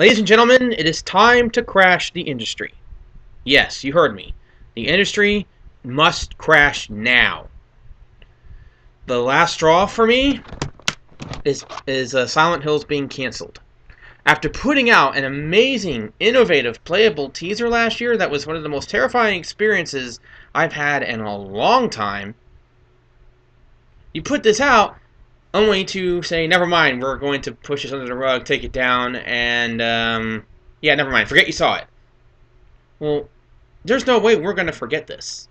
Ladies and gentlemen, it is time to crash the industry. Yes, you heard me. The industry must crash now. The last straw for me is Silent Hills being canceled. After putting out an amazing, innovative, playable teaser last year that was one of the most terrifying experiences I've had in a long time, you put this out only to say, never mind, we're going to push this under the rug, take it down, and, yeah, never mind, forget you saw it. Well, there's no way we're going to forget this.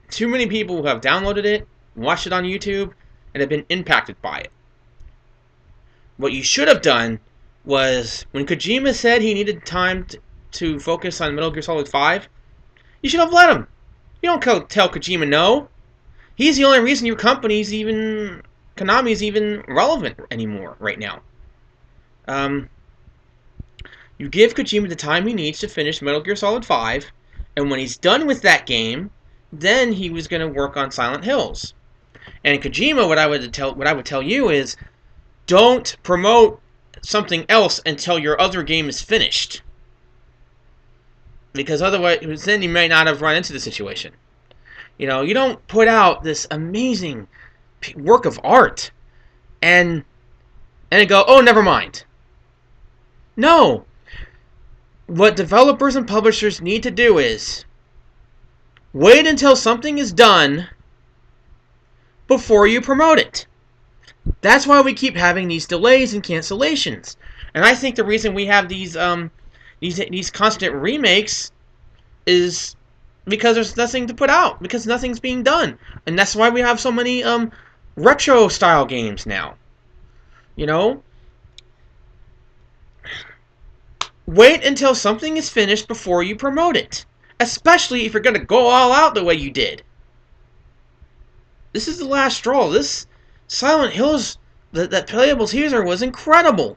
Too many people who have downloaded it, watched it on YouTube, and have been impacted by it. What you should have done was, when Kojima said he needed time to focus on Metal Gear Solid 5, you should have let him. You don't tell Kojima no. He's the only reason your Konami's even relevant anymore right now. You give Kojima the time he needs to finish Metal Gear Solid 5, and when he's done with that game, then he was going to work on Silent Hills. And Kojima, what I would tell you is, don't promote something else until your other game is finished. Because otherwise, then you may not have run into the situation. You know, you don't put out this amazing work of art and go, oh, never mind. No. What developers and publishers need to do is wait until something is done before you promote it. That's why we keep having these delays and cancellations. And I think the reason we have these constant remakes is because there's nothing to put out, because nothing's being done. And that's why we have so many retro style games now. You know? Wait until something is finished before you promote it. Especially if you're going to go all out the way you did. This is the last straw. This Silent Hills, that playable teaser was incredible.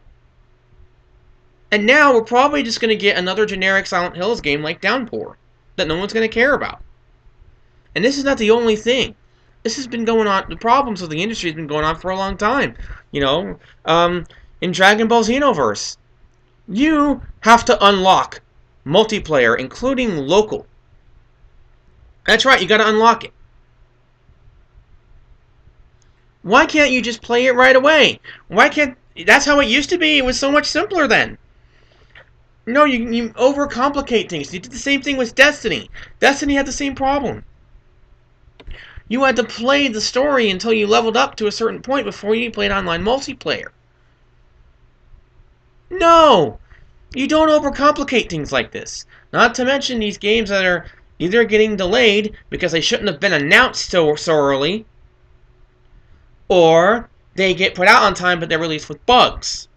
And now we're probably just going to get another generic Silent Hills game like Downpour that no one's going to care about. And this is not the only thing. This has been going on, the problems with the industry has been going on for a long time. You know, in Dragon Ball Xenoverse, you have to unlock multiplayer, including local. That's right, you got to unlock it. Why can't you just play it right away? That's how it used to be. It was so much simpler then. No, you overcomplicate things. You did the same thing with Destiny. Destiny had the same problem. You had to play the story until you leveled up to a certain point before you played online multiplayer. No! You don't overcomplicate things like this. Not to mention these games that are either getting delayed because they shouldn't have been announced so early, or they get put out on time but they're released with bugs.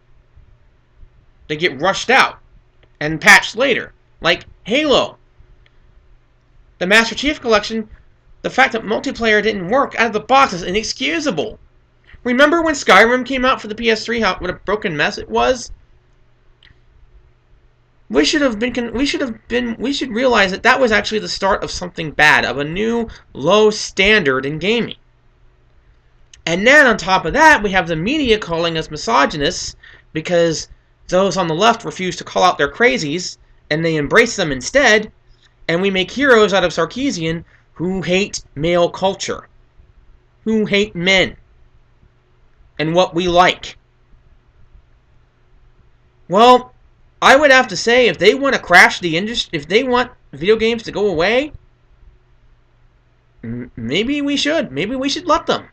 They get rushed out and patched later. Like Halo. The Master Chief Collection, the fact that multiplayer didn't work out of the box is inexcusable. Remember when Skyrim came out for the PS3, what a broken mess it was? We should realize that that was actually the start of something bad, of a new low standard in gaming. And then on top of that, we have the media calling us misogynists because those on the left refuse to call out their crazies, and they embrace them instead, and we make heroes out of Sarkeesian who hate male culture, who hate men, and what we like. Well, I would have to say, if they want to crash the industry, if they want video games to go away, maybe we should. Maybe we should let them.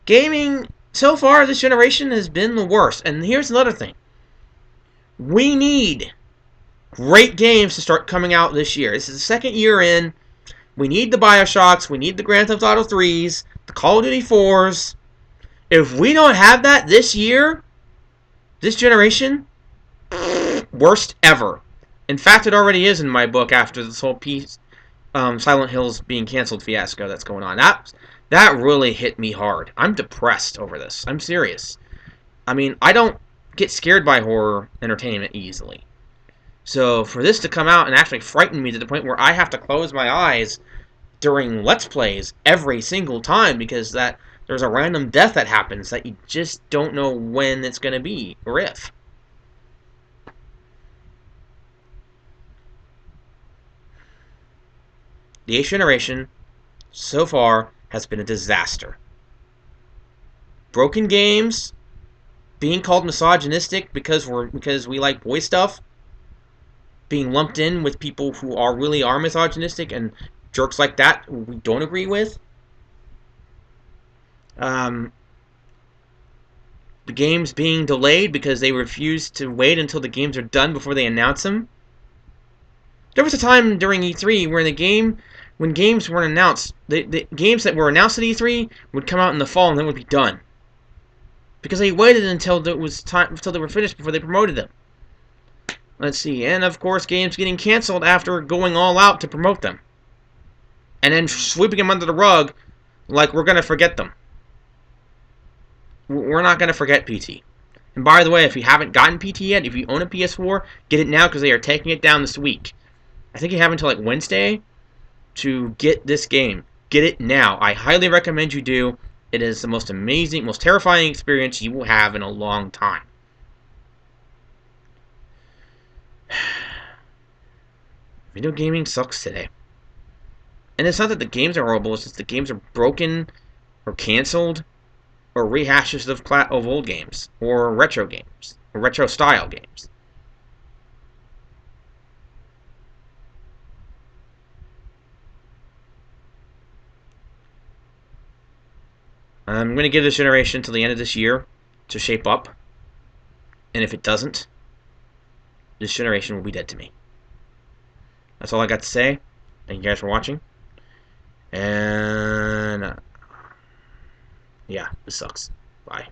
Gaming, so far, this generation has been the worst. And here's another thing. We need great games to start coming out this year. This is the second year in. We need the Bioshocks. We need the Grand Theft Auto 3s. The Call of Duty 4s. If we don't have that this year, this generation, worst ever. In fact, it already is in my book after this whole Silent Hills being canceled fiasco that's going on. That really hit me hard. I'm depressed over this. I'm serious. I mean, I don't get scared by horror entertainment easily. So for this to come out and actually frighten me to the point where I have to close my eyes during Let's Plays every single time because that There's a random death that happens that you just don't know when it's going to be or if. The 8th generation, so far, has been a disaster. Broken games, being called misogynistic because we like boy stuff, being lumped in with people who really are misogynistic and jerks like that we don't agree with. The games being delayed because they refuse to wait until the games are done before they announce them. There was a time during E3 where when games weren't announced, the games that were announced at E3 would come out in the fall and then would be done. Because they waited until they were finished before they promoted them. Let's see, and of course games getting canceled after going all out to promote them. And then sweeping them under the rug like we're going to forget them. We're not going to forget PT. And by the way, if you haven't gotten PT yet, if you own a PS4, get it now because they are taking it down this week. I think you have until like Wednesday to get this game. Get it now. I highly recommend you do. It is the most amazing, most terrifying experience you will have in a long time. Video gaming sucks today. And it's not that the games are horrible, it's just the games are broken or canceled or rehashes of old games or retro games or retro style games. I'm going to give this generation till the end of this year to shape up. And if it doesn't, this generation will be dead to me. That's all I got to say. Thank you guys for watching. And yeah, this sucks. Bye.